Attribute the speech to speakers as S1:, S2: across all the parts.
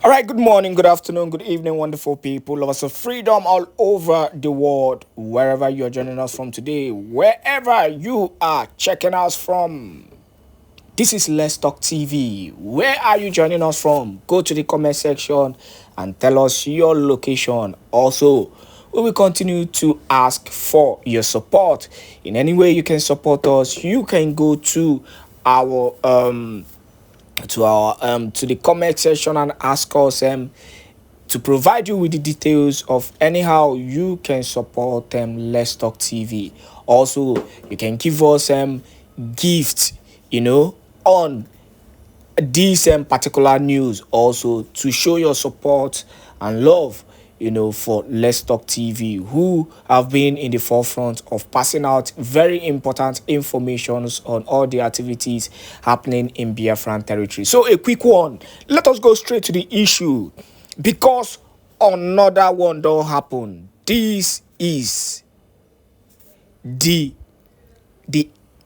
S1: All right, good morning, good afternoon, good evening, wonderful people, lovers of freedom all over the world, wherever you're joining us from today, wherever you are checking us from. This is Let's Talk TV. Where are you joining us from? Go to the comment section and tell us your location. Also, we will continue to ask for your support. In any way you can support us, you can go to our to the comment section and ask us to provide you with the details of anyhow you can support Let's Talk TV. Also, you can give us gifts, on this particular news, also to show your support and love, for Let's Talk TV, who have been in the forefront of passing out very important informations on all the activities happening in Biafran territory. So a quick one, let us go straight to the issue, because another one don't happen. This is the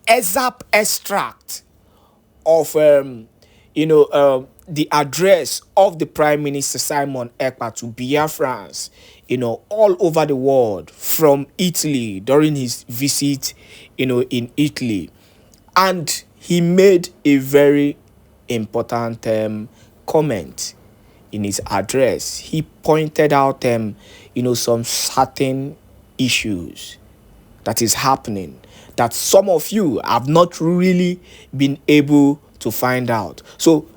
S1: exact extract of the address of the Prime Minister Simon Ekpa to Biafrans, all over the world from Italy during his visit, in Italy. And he made a very important comment in his address. He pointed out some certain issues that is happening that some of you have not really been able to find out. So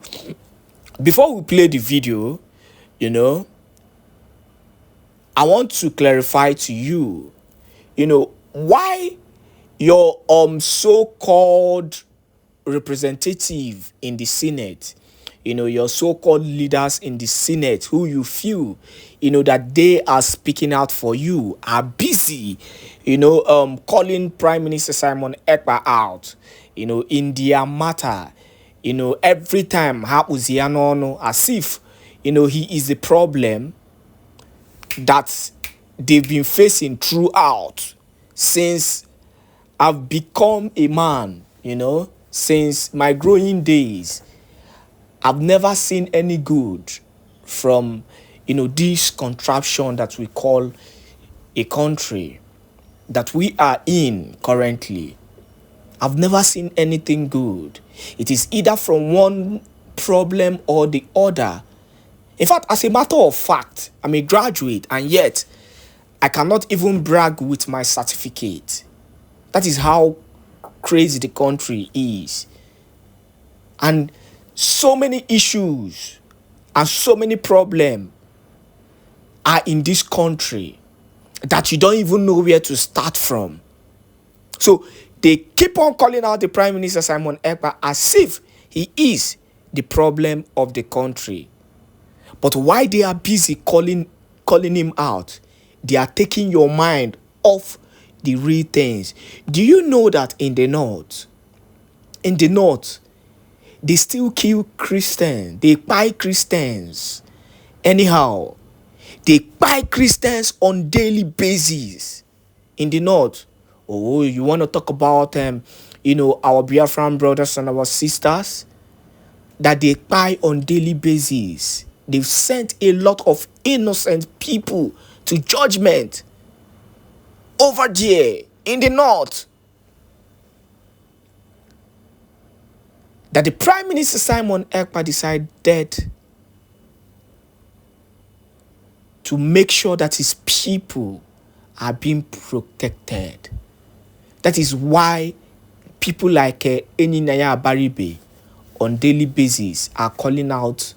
S1: before we play the video, I want to clarify to you, why your so-called representative in the Senate, your so-called leaders in the Senate who you feel, that they are speaking out for you, are busy, calling Prime Minister Simon Ekpa out, in their matter, every time as if, he is the problem that they've been facing throughout since I've become a man, since my growing days. I've never seen any good from, this contraption that we call a country that we are in currently. I've never seen anything good. It is either from one problem or the other. In fact, as a matter of fact, I'm a graduate and yet I cannot even brag with my certificate. That is how crazy the country is. And so many issues and so many problems are in this country that you don't even know where to start from. So they keep on calling out the Prime Minister Simon Ekpa as if he is the problem of the country. But why they are busy calling him out, they are taking your mind off the real things. Do you know that in the north, they still kill Christians, they buy Christians anyhow? They buy Christians on daily basis in the north. Oh, you want to talk about our Biafran brothers and our sisters that they buy on daily basis? They've sent a lot of innocent people to judgment over there in the north. That the Prime Minister Simon Ekpa decided to make sure that his people are being protected. That is why people like Eninaya Baribe on daily basis are calling out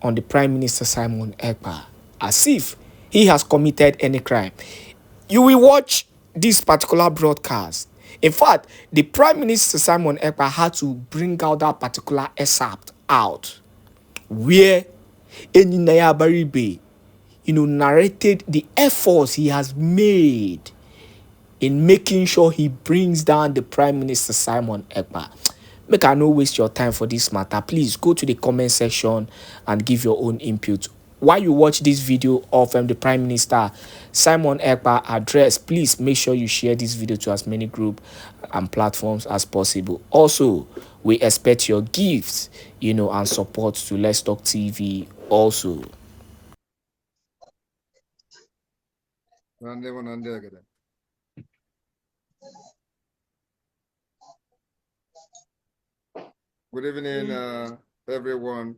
S1: on the Prime Minister Simon Ekpa as if he has committed any crime. You will watch this particular broadcast. In fact, the Prime Minister Simon Ekpa had to bring out that particular excerpt out where Eninaya Baribe narrated the efforts he has made in making sure he brings down the Prime Minister Simon Ekpa. Make I no waste your time for this matter. Please go to the comment section and give your own input. While you watch this video of the Prime Minister Simon Ekpa address, please make sure you share this video to as many groups and platforms as possible. Also, we expect your gifts, and support to Let's Talk TV also.
S2: Good evening, everyone,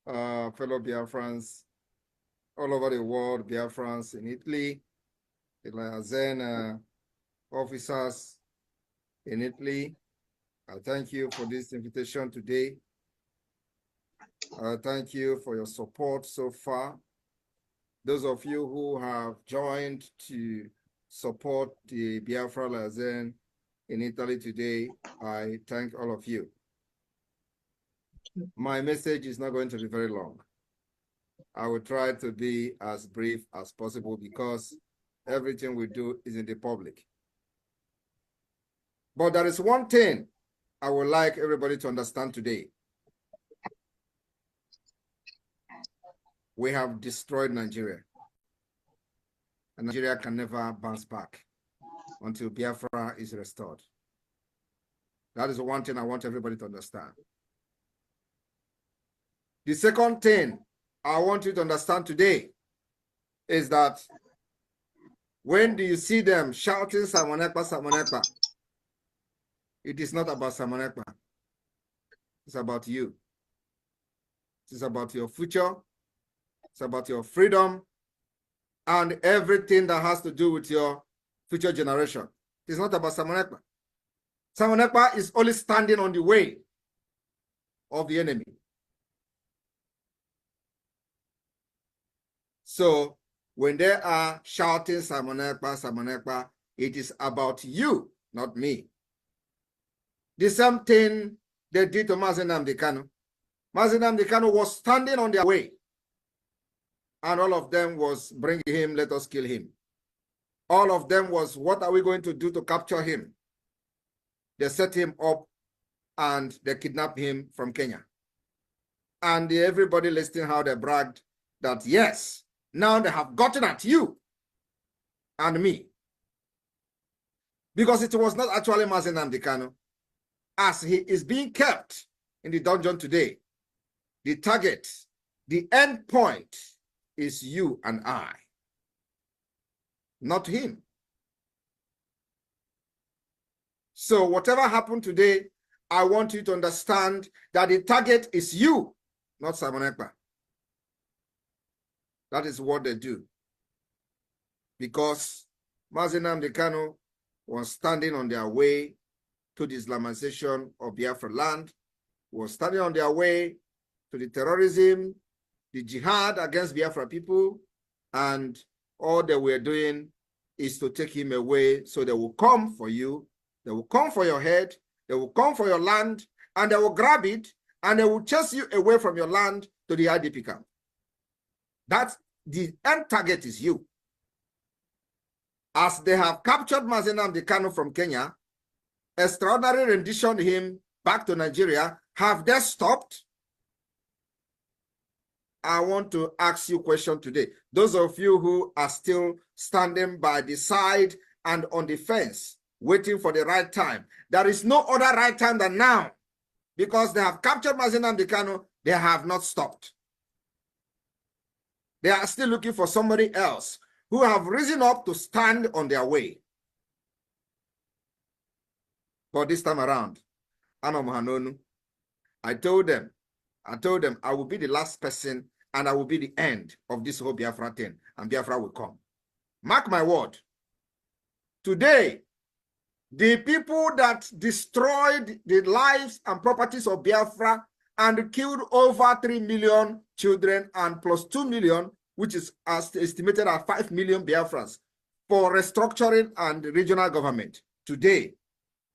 S2: fellow Biafrans all over the world, Biafrans in Italy, the officers in Italy. I thank you for this invitation today. Thank you for your support so far. Those of you who have joined to support the Biafra Lazen in Italy today, I thank all of you. My message is not going to be very long. I will try to be as brief as possible because everything we do is in the public. But there is one thing I would like everybody to understand today. We have destroyed Nigeria. And Nigeria can never bounce back until Biafra is restored. That is the one thing I want everybody to understand. The second thing I want you to understand today is that when do you see them shouting Simon Ekpa, Simon Ekpa, it is not about Simon Ekpa. It's about you. It's about your future. It's about your freedom and everything that has to do with your future generation. It's not about Simon Ekpa. Simon Ekpa is only standing on the way of the enemy. So when they are shouting Simon Ekpa, it is about you, not me. The same thing they did to Mazi Nnamdi Kanu. Mazi Nnamdi Kanu was standing on their way. And all of them was, bring him, let us kill him. All of them was, what are we going to do to capture him? They set him up and they kidnapped him from Kenya. And everybody listening how they bragged that, yes, now they have gotten at you and me. Because it was not actually Mazi Nnamdi Kanu. As he is being kept in the dungeon today, the target, the end point is you and I, not him. So whatever happened today, I want you to understand that the target is you, not Simon Ekpa. That is what they do. Because Mazi Nnamdi Kanu was standing on their way to the Islamization of Biafra land, was standing on their way to the terrorism, the jihad against Biafra people, and all they were doing is to take him away so they will come for you, they will come for your head, they will come for your land, and they will grab it, and they will chase you away from your land to the IDP camp. That's the end target is you. As they have captured Mazi Nnamdi Kanu from Kenya, extraordinary rendition him back to Nigeria, have they stopped? I want to ask you a question today. Those of you who are still standing by the side and on the fence, waiting for the right time. There is no other right time than now. Because they have captured Mazi Nnamdi Kanu, they have not stopped. They are still looking for somebody else who have risen up to stand on their way. But this time around, I told them I will be the last person and I will be the end of this whole Biafra thing, and Biafra will come. Mark my word. Today, the people that destroyed the lives and properties of Biafra and killed over 3 million children and plus 2 million, which is estimated at 5 million Biafrans, for restructuring and regional government. Today,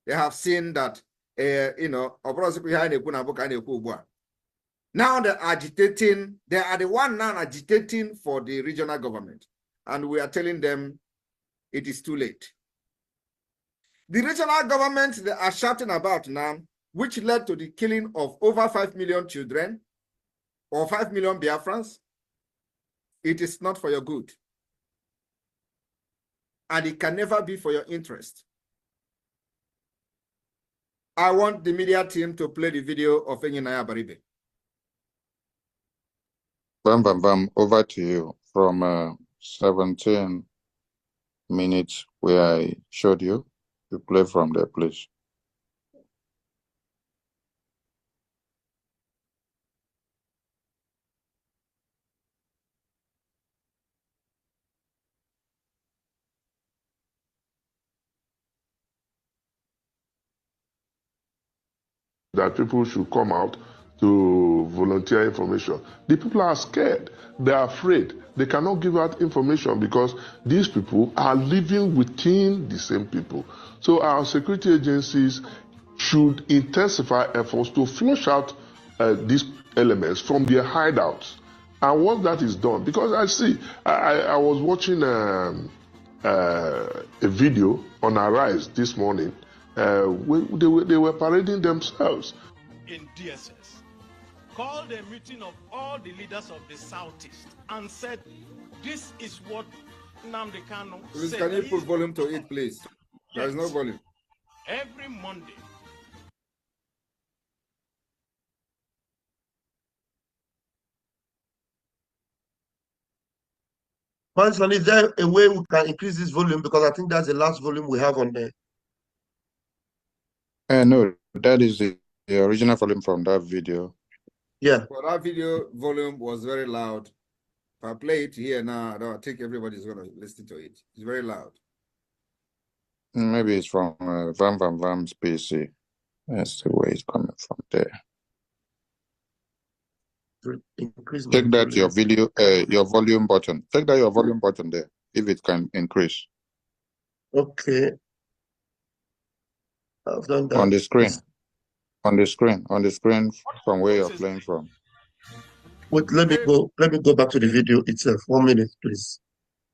S2: they have seen that, now they're agitating, they are the one now agitating for the regional government. And we are telling them it is too late. The regional government they are shouting about now, which led to the killing of over 5 million children or 5 million Biafrans, it is not for your good. And it can never be for your interest. I want the media team to play the video of Enyinaya Baribe.
S3: Bam, bam, bam. Over to you from 17 minutes where I showed you. You play from there, please.
S4: That people should come out to volunteer information. The people are scared. They are afraid. They cannot give out information because these people are living within the same people. So our security agencies should intensify efforts to flush out these elements from their hideouts. And once that is done, because I was watching a video on Arise this morning. They were parading themselves.
S5: In DSS, called a meeting of all the leaders of the Southeast and said, this is what Nnamdi Kanu said.
S2: Can you put volume to it, please? There is no volume.
S5: Every Monday.
S6: Manson, is there a way we can increase this volume? Because I think that's the last volume we have on there.
S3: No, that is the original volume from that video.
S6: Yeah.
S2: Well, that video volume was very loud. If I play it here now, I think everybody's going to listen to it. It's very loud.
S3: Maybe it's from Vam Vam Vam's PC. That's the way it's coming from there. Check that your video, your volume button. Check that your volume button there, if it can increase.
S6: Okay. I've done that.
S3: On the screen. On the screen from where you're playing from.
S6: Wait, let me go back to the video itself. 1 minute, please.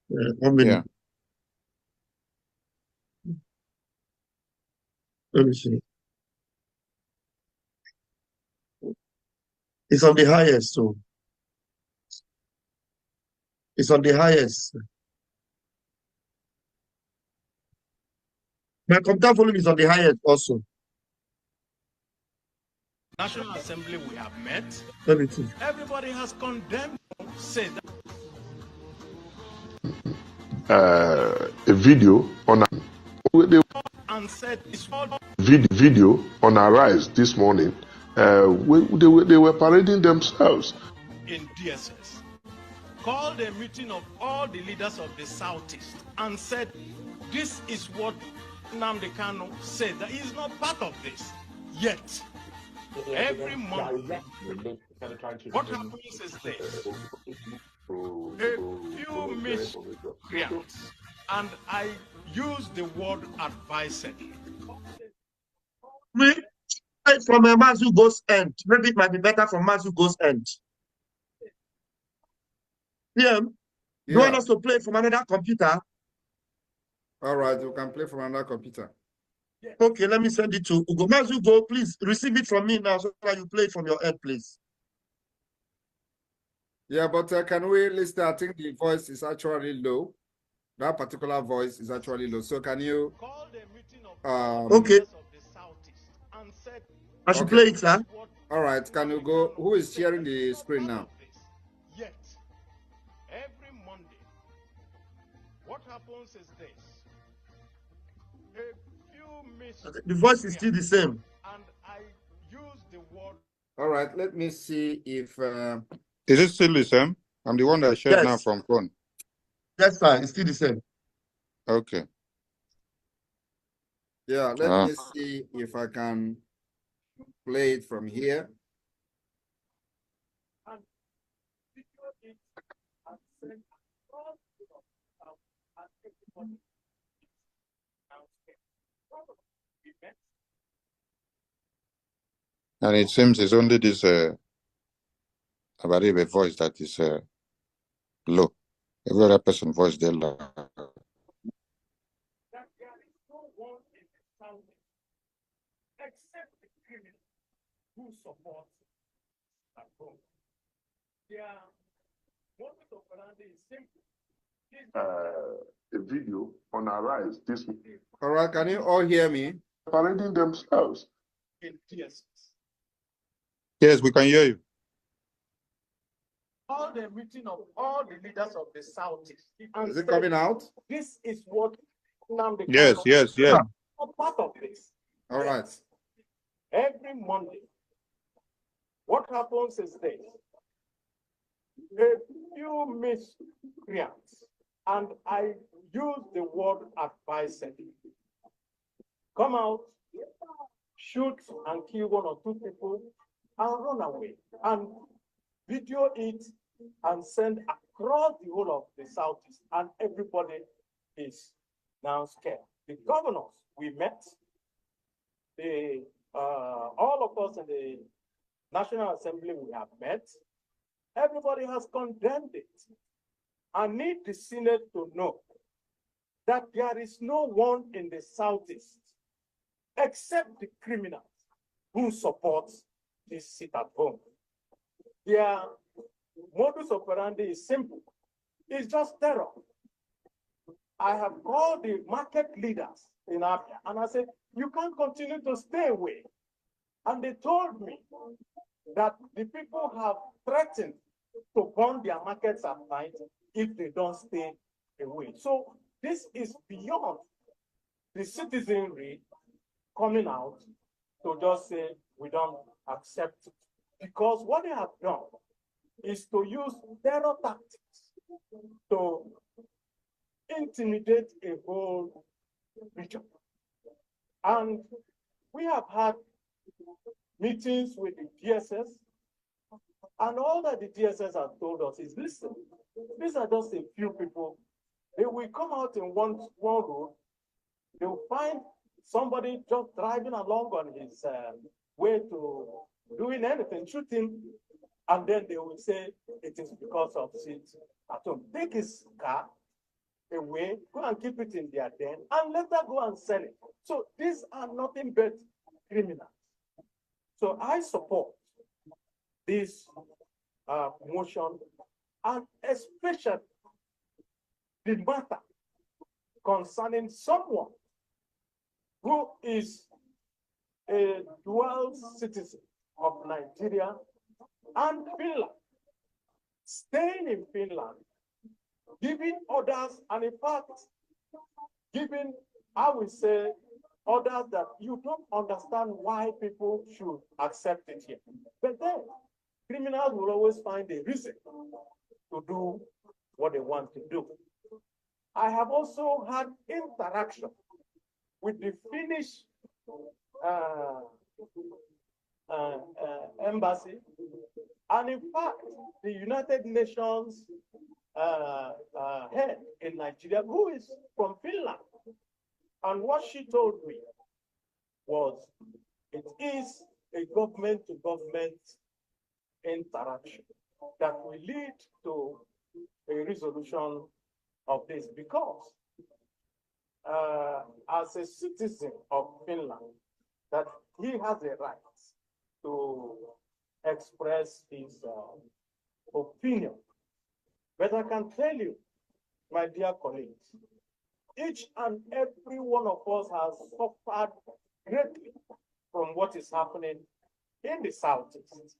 S6: 1 minute. Yeah. Let me see. It's on the highest, so it's on the highest. My computer volume is on the highest also.
S5: National Assembly we have met.
S6: Let me see.
S5: Everybody has condemned, said
S4: A video on
S5: and said it's all
S4: video on Arise this morning. They were parading themselves.
S5: In DSS, called a meeting of all the leaders of the Southeast and said, this is what Nnamdi Kanu said, that he is not part of this. Yet, every month, what happens is this. A few miscreants, and I use the word advisedly.
S6: From a Mazu goes end. Maybe it might be better from Mazu goes end. Yeah. You want us to play from another computer?
S2: All right, you can play from another computer.
S6: Okay, let me send it to Ugo. Mazu, go, please receive it from me now so that you play it from your end, please.
S2: Yeah, but can we listen? I think the voice is actually low. That particular voice is actually low. So can you?
S6: Okay. I should play it, sir.
S2: All right. Can you go? Who is sharing the screen now?
S5: Yet, every Monday, what happens is this. A few
S6: the voice is still the same.
S5: And I use the word.
S2: All right. Let me see if.
S3: Is it still the same? I'm the one that shared now from phone.
S6: Yes, sir. It's still the same.
S3: Okay.
S2: Yeah, let me see if I can play it from here.
S3: And it seems it's only this Abaribe voice that is low. Every other person voice they low.
S5: Who supports that vote. Yeah, modus operandi is simple.
S4: A video on Arise this morning.
S2: All right, can you all hear me?
S4: Parading themselves.
S5: In DSS.
S3: Yes, we can hear you.
S5: All the meeting of all the leaders of the Southeast.
S2: Is it coming out?
S5: This is what Nnamdi
S3: Yes,
S5: Kanu
S3: yes, yes.
S5: are part of this.
S2: All right.
S5: Every Monday, what happens is this. A few miscreants, and I use the word advisedly, come out, shoot and kill one or two people, and run away, and video it and send across the whole of the Southeast, and everybody is now scared. The governors we met, all of us in the National Assembly we have met, everybody has condemned it. I need the Senate to know that there is no one in the Southeast except the criminals who support this sit at home. Their modus operandi is simple. It's just terror. I have called the market leaders in Abuja and I said, you can't continue to stay away. And they told me that the people have threatened to burn their markets at night if they don't stay away. So this is beyond the citizenry coming out to just say we don't accept it. Because what they have done is to use terror tactics to intimidate a whole region. And we have had meetings with the DSS, and all that the DSS has told us is, listen, these are just a few people. They will come out in one road, they will find somebody just driving along on his way to doing anything, shooting, and then they will say it is because of sit at home. Take his car away, go and keep it in their den, and later go and sell it. So these are nothing but criminals. So I support this motion, and especially the matter concerning someone who is a dual citizen of Nigeria and Finland, staying in Finland, giving orders, and in fact, giving, I will say, orders that you don't understand why people should accept it here. But then, criminals will always find a reason to do what they want to do. I have also had interaction with the Finnish embassy, and in fact, the United Nations head in Nigeria, who is from Finland. And what she told me was, it is a government-to-government interaction that will lead to a resolution of this, because as a citizen of Finland, that he has a right to express his opinion. But I can tell you, my dear colleagues, each and every one of us has suffered greatly from what is happening in the Southeast.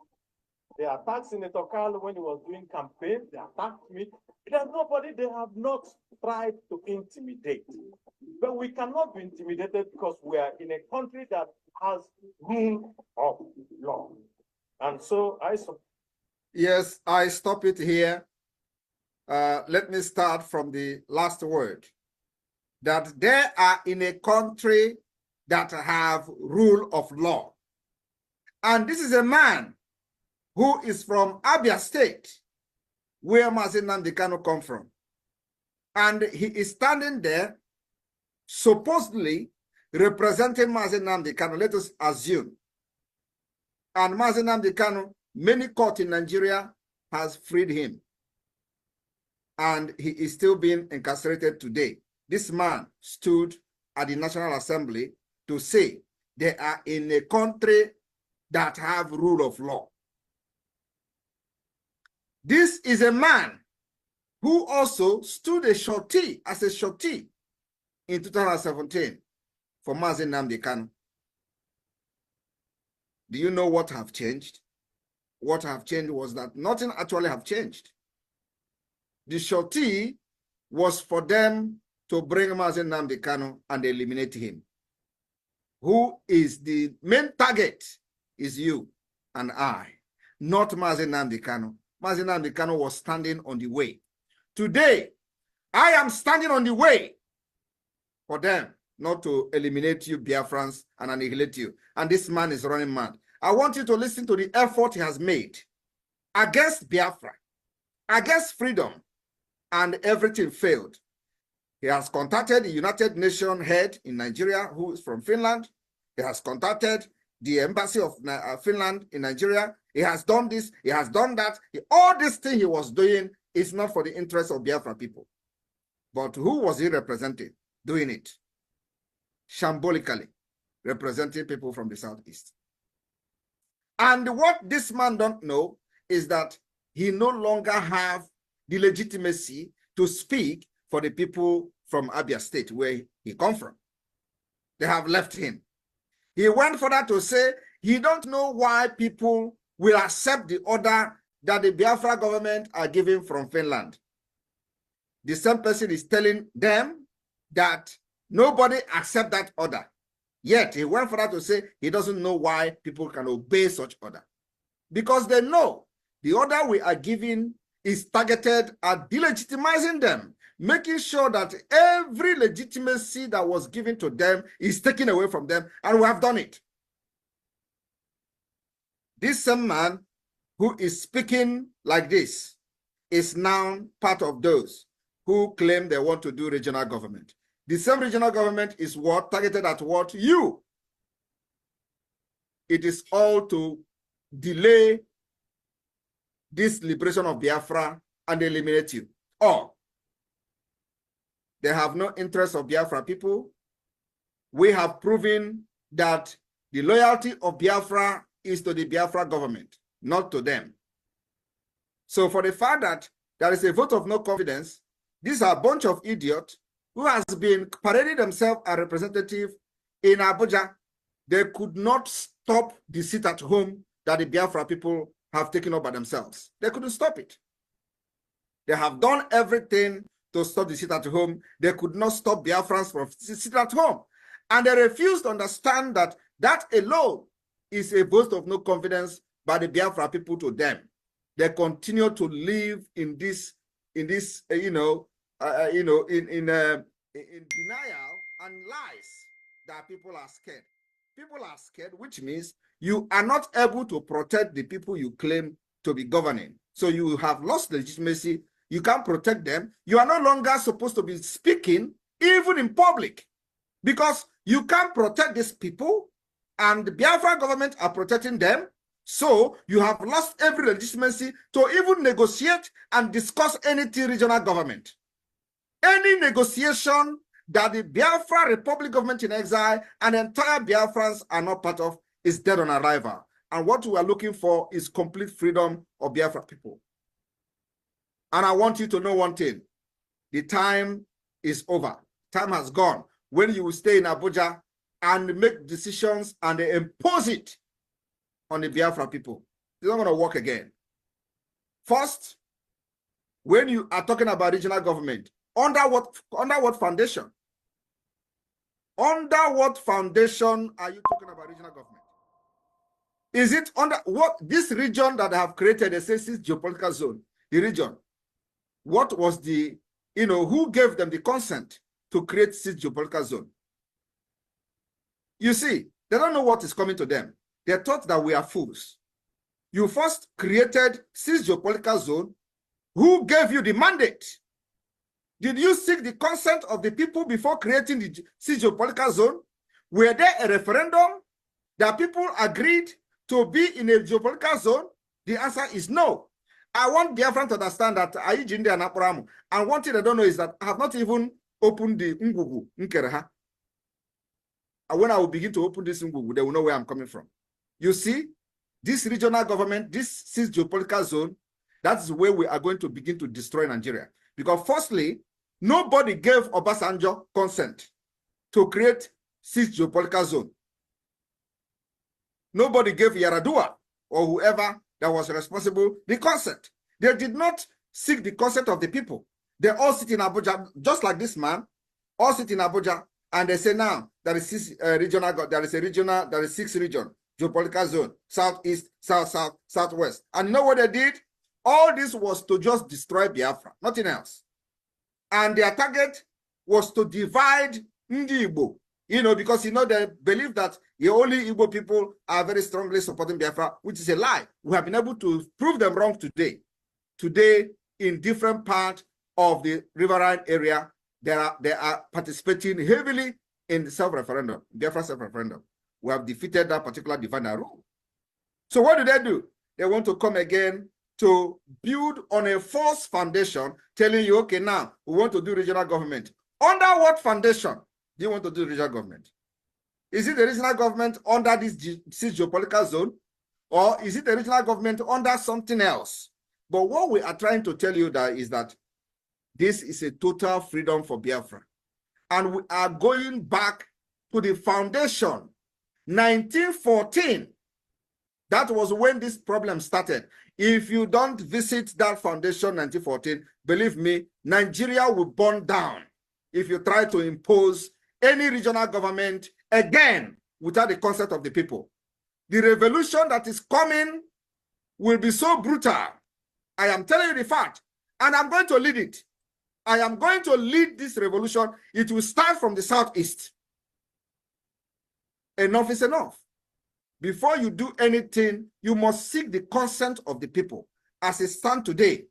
S5: They attacked Senator Carlo when he was doing campaign. They attacked me. There's nobody they have not tried to intimidate. But we cannot be intimidated because we are in a country that has rule of law. And so
S2: Yes, I stop it here. Let me start from the last word. That they are in a country that have rule of law. And this is a man who is from Abia State, where Nnamdi Kanu come from. And he is standing there, supposedly representing Nnamdi Kanu, let us assume. And Nnamdi Kanu, many courts in Nigeria has freed him. And he is still being incarcerated today. This man stood at the National Assembly to say they are in a country that have rule of law. This is a man who also stood as a shorty in 2017 for Nnamdi Kanu. Do you know what have changed? what have changed was that nothing actually have changed. The shorty was for them to bring Mazi Nnamdi Kanu and eliminate him. Who is the main target is you and I, not Mazi Nnamdi Kanu. Mazi Nnamdi Kanu was standing on the way. Today, I am standing on the way for them not to eliminate you, Biafrans, and annihilate you. And this man is running mad. I want you to listen to the effort he has made against Biafra, against freedom, and everything failed. He has contacted the United Nations head in Nigeria, who is from Finland. He has contacted the embassy of Finland in Nigeria. He has done this, he has done that. All this thing he was doing is not for the interest of Biafra people. But who was he representing doing it? Shambolically, representing people from the Southeast. And what this man don't know is that he no longer have the legitimacy to speak for the people from Abia State, where he come from. They have left him. He went further to say he don't know why people will accept the order that the Biafra government are giving from Finland. The same person is telling them that nobody accept that order. Yet he went further to say he doesn't know why people can obey such order. Because they know the order we are giving is targeted at delegitimizing them, making sure that every legitimacy that was given to them is taken away from them, and we have done it. This same man who is speaking like this is now part of those who claim they want to do regional government. The same regional government is what? Targeted at what? You. It is all to delay this liberation of Biafra and eliminate you. Or they have no interest of Biafra people. We have proven that the loyalty of Biafra is to the Biafra government, not to them. So for the fact that there is a vote of no confidence, these are a bunch of idiots who has been parading themselves as representative in Abuja. They could not stop the sit at home that the Biafra people have taken up by themselves. They couldn't stop it. They have done everything to stop the sit at home. They could not stop Biafrans from sitting at home. And they refused to understand that that alone is a vote of no confidence by the Biafra people to them. They continue to live in this denial and lies that people are scared. People are scared, which means you are not able to protect the people you claim to be governing. So you have lost legitimacy. You can't protect them. You are no longer supposed to be speaking, even in public, because you can't protect these people, and the Biafra government are protecting them. So you have lost every legitimacy to even negotiate and discuss anything regional government. Any negotiation that the Biafra Republic government in exile and entire Biafrans are not part of is dead on arrival. And what we are looking for is complete freedom of Biafra people. And I want you to know one thing. The time is over. Time has gone. When you will stay in Abuja and make decisions and they impose it on the Biafra people, it's not going to work again. First, when you are talking about regional government, under what foundation? Under what foundation are you talking about regional government? Is it under what this region that I have created, a geopolitical zone, the region? What was the, who gave them the consent to create this geopolitical zone? You see, they don't know what is coming to them. They thought that we are fools. You first created this geopolitical zone. Who gave you the mandate? Did you seek the consent of the people before creating the geopolitical zone? Were there a referendum that people agreed to be in a geopolitical zone? The answer is no. I want Biafran to understand that Ayijinde and Aporamu. And one thing I don't know is that I have not even opened the Ngugu Nkereha. And when I will begin to open this Ngugu, they will know where I'm coming from. You see, this regional government, this geopolitical zone, that's where we are going to begin to destroy Nigeria. Because firstly, nobody gave Obasanjo consent to create this geopolitical zone. Nobody gave Yaradua or whoever that was responsible, the consent. They did not seek the consent of the people. They all sit in Abuja, just like this man, all sit in Abuja, and they say now there is six region, geopolitical zone, southeast, south, southwest. And you know what they did? All this was to just destroy Biafra, nothing else. And their target was to divide Ndi Igbo, because they believe that the only Igbo people are very strongly supporting Biafra, which is a lie. We have been able to prove them wrong today. Today, in different parts of the riverine area, they are participating heavily in the self-referendum, Biafra self-referendum. We have defeated that particular divide and rule. So what do? They want to come again to build on a false foundation, telling you, okay, now we want to do regional government. Under what foundation do you want to do regional government? Is it the regional government under this geopolitical zone, or is it the regional government under something else? But what we are trying to tell you is that this is a total freedom for Biafra. And we are going back to the foundation, 1914. That was when this problem started. If you don't visit that foundation, 1914, believe me, Nigeria will burn down if you try to impose any regional government again without the consent of the people. The revolution that is coming will be so brutal. I am telling you the fact, and I'm going to lead it. I am going to lead this revolution. It will start from the southeast. Enough is enough. Before you do anything, you must seek the consent of the people. As it stands today,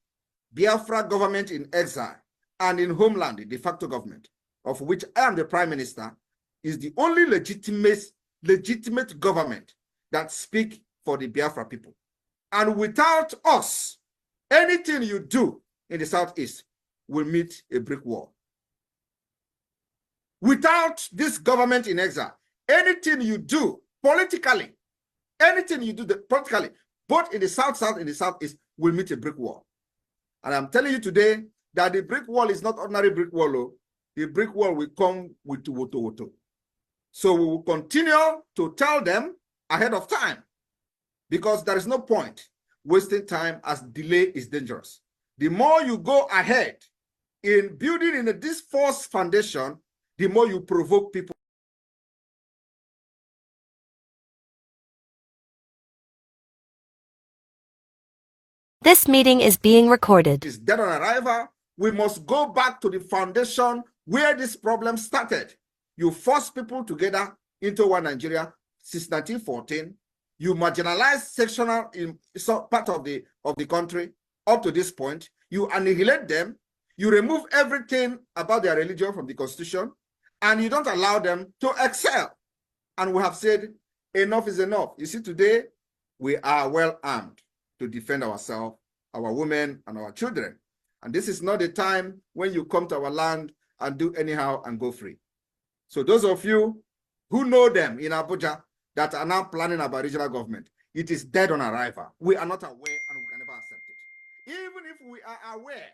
S2: Biafra government in exile and in homeland, the de facto government, of which I am the prime minister, is the only legitimate government that speaks for the Biafra people. And without us, anything you do in the southeast will meet a brick wall. Without this government in exile, anything you do politically, politically, both in the south and the southeast, will meet a brick wall. And I'm telling you today that the brick wall is not ordinary brick wall. The brick wall will come with Woto. So we will continue to tell them ahead of time, because there is no point wasting time, as delay is dangerous. The more you go ahead in building in this false foundation, the more you provoke people.
S7: This meeting is being recorded.
S2: Is dead on arrival. We must go back to the foundation where this problem started. You force people together into one Nigeria since 1914. You marginalize sectional in some part of the country up to this point. You annihilate them. You remove everything about their religion from the constitution, and you don't allow them to excel. And we have said enough is enough. You see, today we are well armed to defend ourselves, our women, and our children. And this is not the time when you come to our land and do anyhow and go free. So those of you who know them in Abuja that are now planning about regional government, it is dead on arrival. We are not aware, and we can never accept it. Even if we are aware,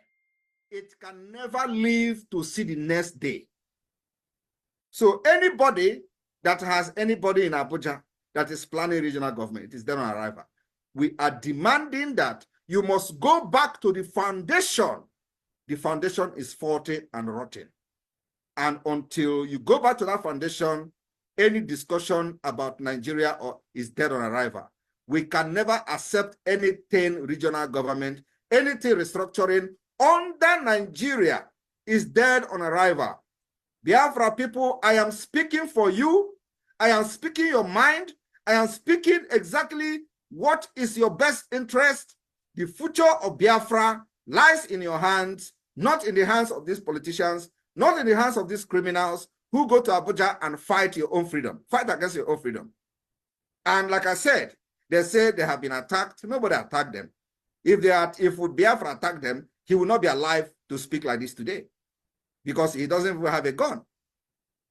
S2: it can never live to see the next day. So anybody that has anybody in Abuja that is planning regional government, it is dead on arrival. We are demanding that you must go back to the foundation. The foundation is faulty and rotten. And until you go back to that foundation, any discussion about Nigeria is dead on arrival. We can never accept anything regional government, anything restructuring under Nigeria is dead on arrival. Biafra people, I am speaking for you. I am speaking your mind. I am speaking exactly what is your best interest. The future of Biafra lies in your hands, not in the hands of these politicians, not in the hands of these criminals who go to Abuja and fight your own freedom, fight against your own freedom. And like I said, they say they have been attacked. Nobody attacked them. If Biafra attacked them, he will not be alive to speak like this today, because he doesn't even have a gun.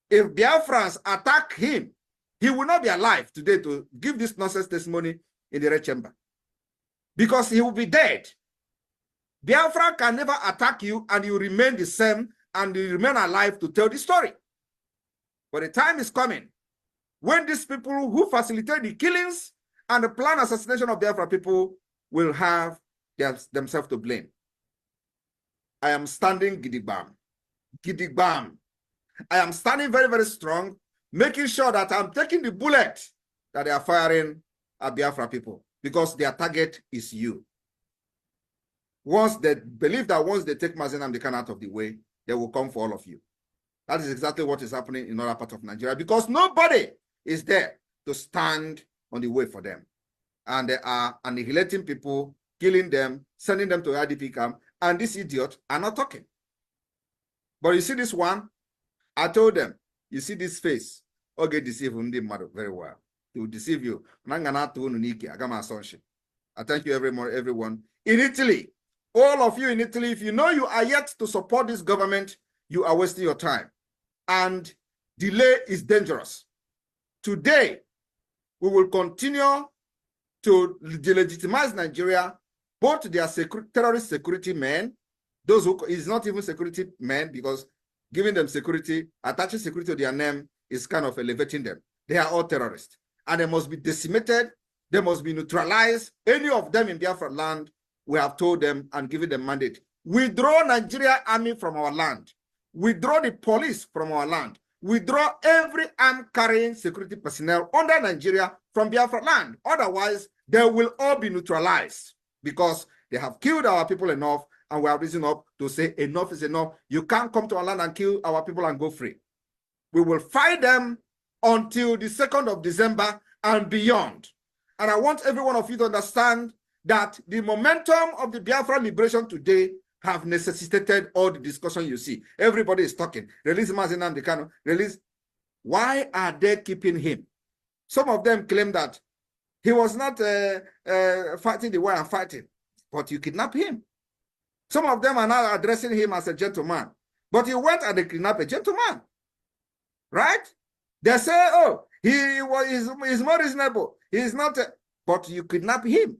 S2: If Biafrans attack him, he will not be alive today to give this nonsense testimony in the red chamber, because he will be dead. Biafra can never attack you and you remain the same and you remain alive to tell the story. But the time is coming when these people who facilitate the killings and the planned assassination of Biafra people will have themselves to blame. I am standing gidigbam. Gidigbam. I am standing very, very strong, making sure that I'm taking the bullet that they are firing at Biafra people, because their target is you. Once they believe that once they take Mazi Nnamdi Kanu out of the way, they will come for all of you. That is exactly what is happening in other parts of Nigeria, because nobody is there to stand on the way for them. And they are annihilating people, killing them, sending them to IDP camp, and these idiots are not talking. But you see this one, I told them, you see this face, okay, deceive very well. He will deceive you. I thank you everyone. In Italy, all of you in Italy, if you know you are yet to support this government, you are wasting your time. And delay is dangerous. Today, we will continue to delegitimize Nigeria, both their terrorist security men, those who is not even security men, because giving them security, attaching security to their name is kind of elevating them. They are all terrorists, and they must be decimated. They must be neutralized. Any of them in Biafra land, we have told them and given them mandate. Withdraw Nigeria army from our land. Withdraw the police from our land. Withdraw every arm-carrying security personnel under Nigeria from Biafra land. Otherwise, they will all be neutralized, because they have killed our people enough, and we have risen up to say enough is enough. You can't come to our land and kill our people and go free. We will fight them until the 2nd of December and beyond. And I want every one of you to understand that the momentum of the Biafra liberation today have necessitated all the discussion you see. Everybody is talking. Release Mazi Nnamdi Kanu. Release. Why are they keeping him? Some of them claim that he was not fighting the way I'm fighting, but you kidnap him. Some of them are now addressing him as a gentleman, but he went and they kidnapped a gentleman, right? They say, oh, he's more reasonable. He's not, but you kidnap him.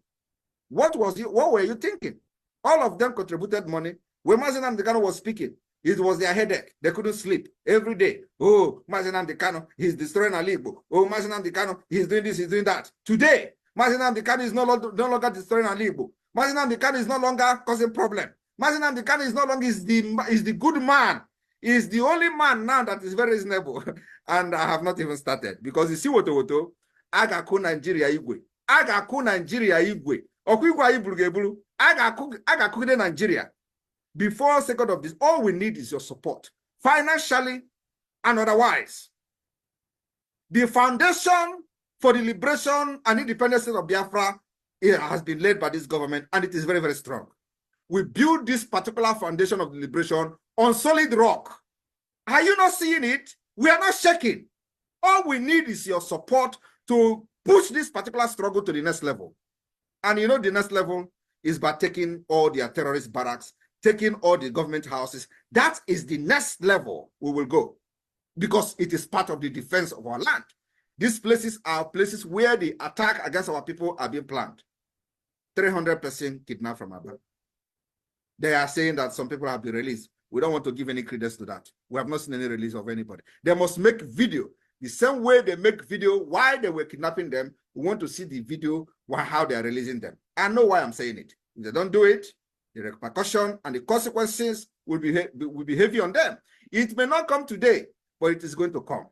S2: What were you thinking? All of them contributed money. When Mazi Nnamdi Kanu was speaking, it was their headache. They couldn't sleep every day. Oh, Mazi Nnamdi Kanu, he's destroying Alibo. Oh, Mazi Nnamdi Kanu, he's doing this, he's doing that. Today, Mazi Nnamdi Kanu is no longer destroying Alibo. Mazi Nnamdi Kanu is no longer causing problem. Mazi Nnamdi Kanu is no longer is the good man. Is the only man now that is very reasonable. And I have not even started, because you see Woto, Agaku Nigeria Igwe. Agaku Nigeria Igwe. Okigwe Ibulu. Agaku Nigeria. Before 2nd of this, all we need is your support, financially and otherwise. The foundation for the liberation and independence of Biafra, it has been led by this government, and it is very, very strong. We build this particular foundation of the liberation on solid rock. Are you not seeing it? We are not shaking. All we need is your support to push this particular struggle to the next level. And you know, the next level is by taking all their terrorist barracks, taking all the government houses. That is the next level we will go, because it is part of the defense of our land. These places are places where the attack against our people are being planned. 300% kidnapped from Aba. They are saying that some people have been released. We don't want to give any credence to that. We have not seen any release of anybody. They must make video. The same way they make video why they were kidnapping them, we want to see the video how they are releasing them. I know why I'm saying it. If they don't do it, the repercussion and the consequences will be heavy on them. It may not come today, but it is going to come.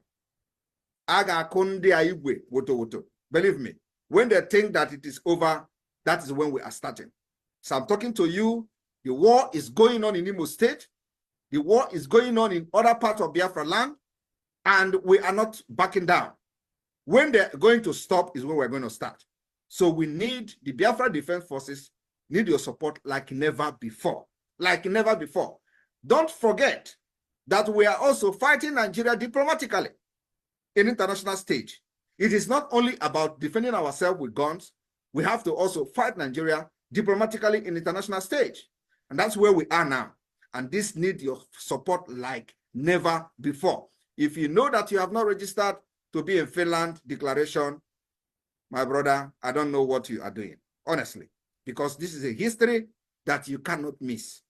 S2: Woto. Believe me, when they think that it is over, that is when we are starting. So I'm talking to you. The war is going on in Imo State. The war is going on in other parts of Biafra land, and we are not backing down. When they're going to stop is when we're going to start. So we need the Biafra Defense Forces, need your support like never before. Like never before. Don't forget that we are also fighting Nigeria diplomatically in international stage. It is not only about defending ourselves with guns. We have to also fight Nigeria diplomatically in international stage. And that's where we are now. And this needs your support like never before. If you know that you have not registered to be in Finland declaration, my brother, I don't know what you are doing, honestly, because this is a history that you cannot miss.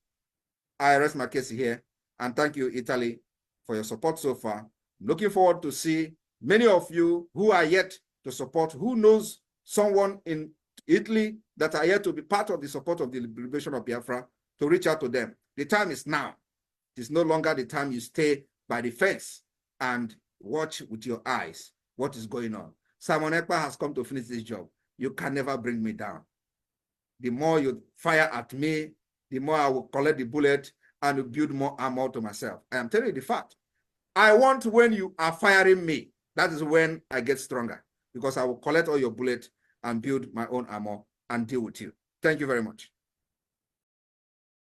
S2: I rest my case here, and thank you, Italy, for your support so far. Looking forward to see many of you who are yet to support, who knows someone in Italy that are here to be part of the support of the liberation of Biafra to reach out to them. The time is now. It is no longer the time you stay by the fence and watch with your eyes what is going on. Simon Ekpa has come to finish this job. You can never bring me down. The more you fire at me, the more I will collect the bullet and build more armor to myself. I am telling you the fact. I want when you are firing me, that is when I get stronger, because I will collect all your bullets and build my own armor and deal with you. Thank you very much.